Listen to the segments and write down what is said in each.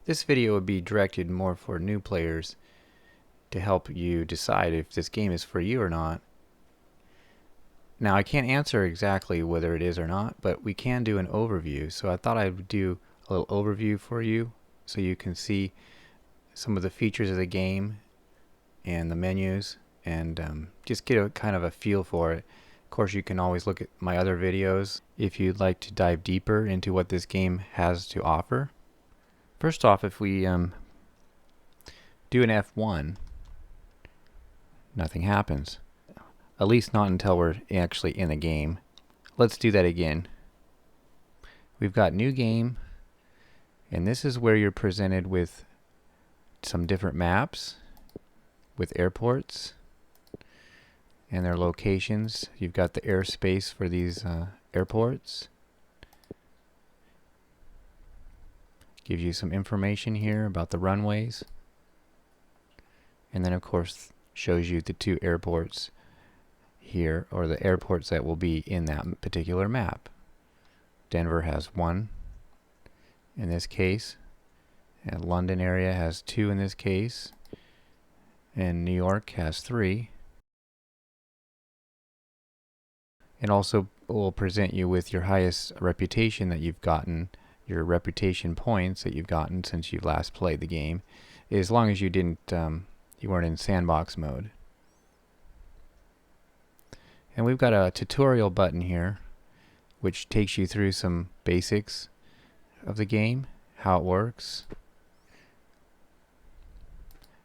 This video would be directed more for new players to help you decide if this game is for you or not. Now, I can't answer exactly whether it is or not, but we can do an overview. So I thought I would do a little overview for you so you can see some of the features of the game and the menus and just get a kind of a feel for it. Of course, you can always look at my other videos if you'd like to dive deeper into what this game has to offer. First off, if we do an F1, nothing happens. At least not until we're actually in the game. Let's do that again. We've got new game, and this is where you're presented with some different maps with airports and their locations. You've got the airspace for these airports. Gives you some information here about the runways. And then of course shows you the two airports here, or the airports that will be in that particular map. Denver has one in this case, and London area has two in this case, and New York has three. And also will present you with your highest reputation that you've gotten, your reputation points that you've gotten since you last played the game, as long as you weren't in sandbox mode. And we've got a tutorial button here which takes you through some basics of the game, how it works.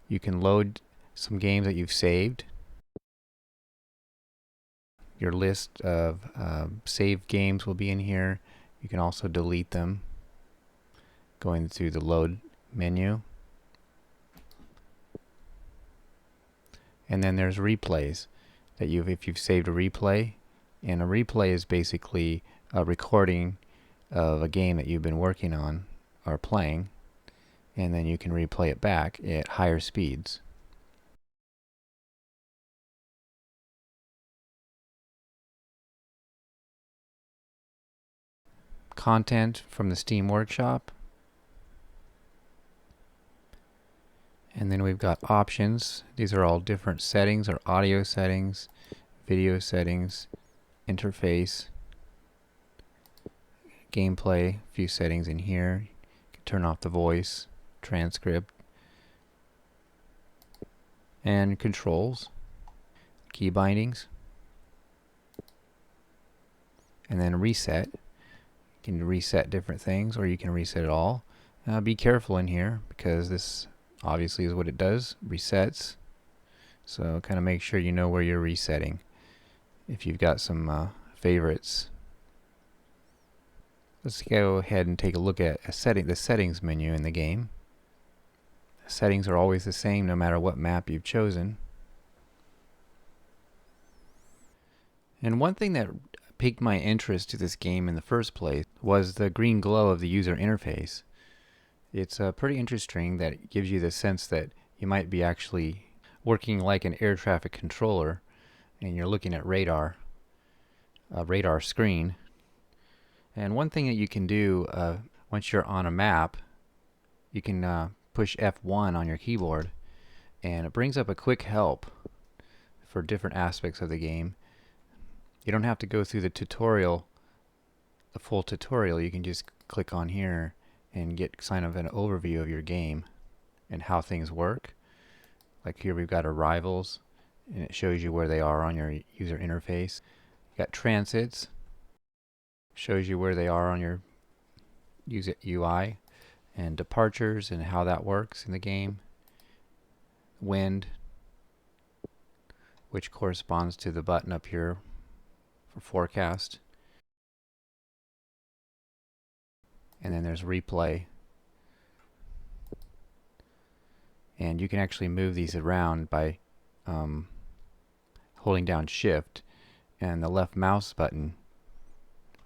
You can load some games that you've saved. Your list of saved games will be in here. You can also delete them going through the load menu. And then there's replays that if you've saved a replay, and a replay is basically a recording of a game that you've been working on or playing, and then you can replay it back at higher speeds. Content from the Steam Workshop. And then we've got options. These are all different settings, or audio settings, video settings, interface, gameplay, a few settings in here. You can turn off the voice, transcript, and controls, key bindings, and then reset. You can reset different things, or you can reset it all. Be careful in here because this obviously is what it does, resets. So kind of make sure you know where you're resetting if you've got some favorites. Let's go ahead and take a look at the settings menu in the game. The settings are always the same no matter what map you've chosen. And one thing that piqued my interest to this game in the first place was the green glow of the user interface. It's pretty interesting that it gives you the sense that you might be actually working like an air traffic controller and you're looking at a radar screen. And one thing that you can do once you're on a map, you can push F1 on your keyboard and it brings up a quick help for different aspects of the game. You don't have to go through the full tutorial. You can just click on here and get kind of an overview of your game and how things work. Like here we've got arrivals, and it shows you where they are on your user interface. You got transits, shows you where they are on your user UI, and departures and how that works in the game. Wind, which corresponds to the button up here for forecast. And then there's replay. And you can actually move these around by holding down shift and the left mouse button.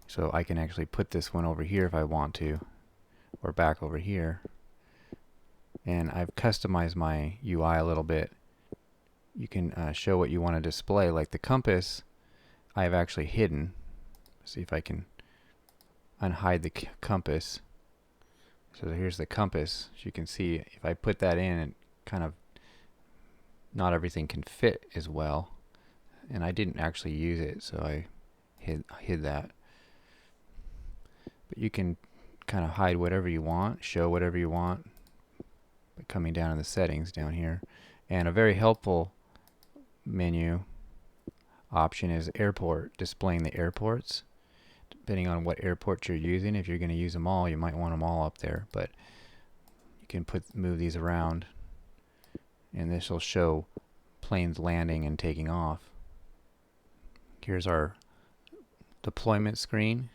So I can actually put this one over here if I want to, or back over here. And I've customized my UI a little bit. You can show what you want to display, like the compass I've actually hidden. See if I can unhide the compass. So here's the compass. As you can see, if I put that in, it kind of, not everything can fit as well. And I didn't actually use it, so I hid that. But you can kind of hide whatever you want, show whatever you want, by coming down in the settings down here. And a very helpful menu option is airport, displaying the airports. Depending on what airport you're using, if you're going to use them all, you might want them all up there. But you can move these around, and this will show planes landing and taking off. Here's our deployment screen,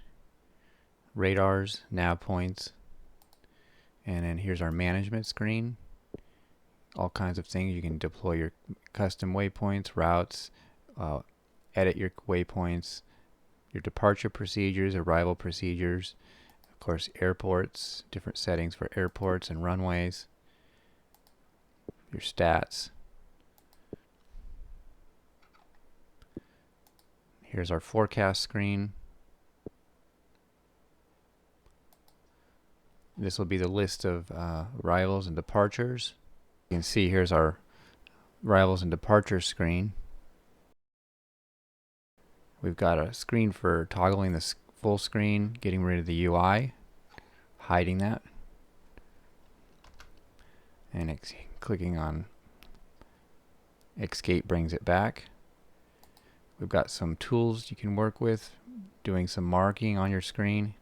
radars, nav points, and then here's our management screen. All kinds of things. You can deploy your custom waypoints, routes, edit your waypoints, your departure procedures, arrival procedures, of course airports, different settings for airports and runways, your stats. Here's our forecast screen. This will be the list of arrivals and departures. You can see here's our arrivals and departures screen. We've got a screen for toggling the full screen, getting rid of the UI, hiding that, and clicking on escape brings it back. We've got some tools you can work with, doing some marking on your screen.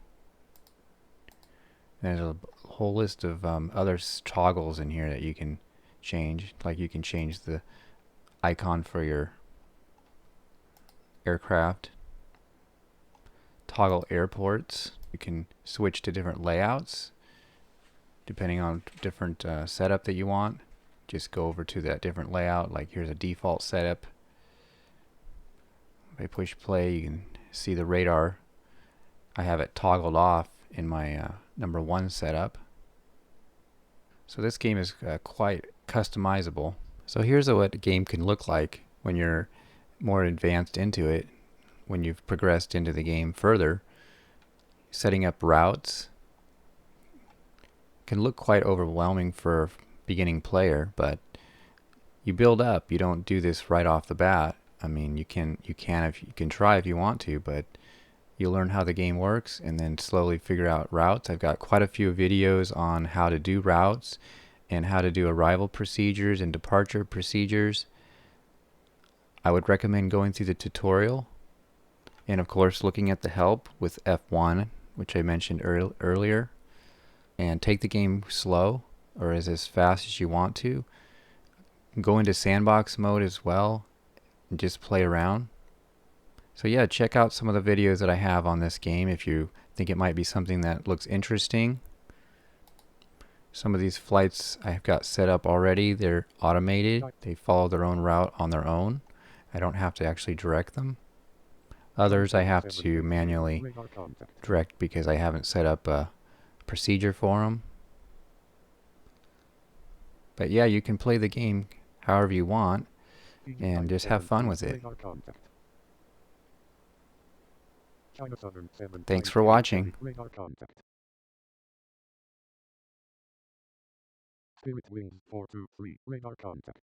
There's a whole list of other toggles in here that you can change, like you can change the icon for your aircraft, toggle airports. You can switch to different layouts depending on different setup that you want. Just go over to that different layout, like here's a default setup. If I push play, you can see the radar. I have it toggled off in my number 1 setup. So this game is quite customizable. So here's what a game can look like when you're more advanced into it, when you've progressed into the game further. Setting up routes can look quite overwhelming for a beginning player, but you build up. You don't do this right off the bat. I mean, you can try if you want to, but you learn how the game works and then slowly figure out routes. I've got quite a few videos on how to do routes and how to do arrival procedures and departure procedures. I would recommend going through the tutorial and of course looking at the help with F1, which I mentioned earlier, and take the game slow or as fast as you want to. Go into sandbox mode as well and just play around. So yeah, check out some of the videos that I have on this game if you think it might be something that looks interesting. Some of these flights I've got set up already. They're automated. They follow their own route on their own. I don't have to actually direct them. Others I have to manually direct because I haven't set up a procedure for them. But yeah, you can play the game however you want and just have fun with it. Thanks for watching. Spirit Wings 423 radar contact.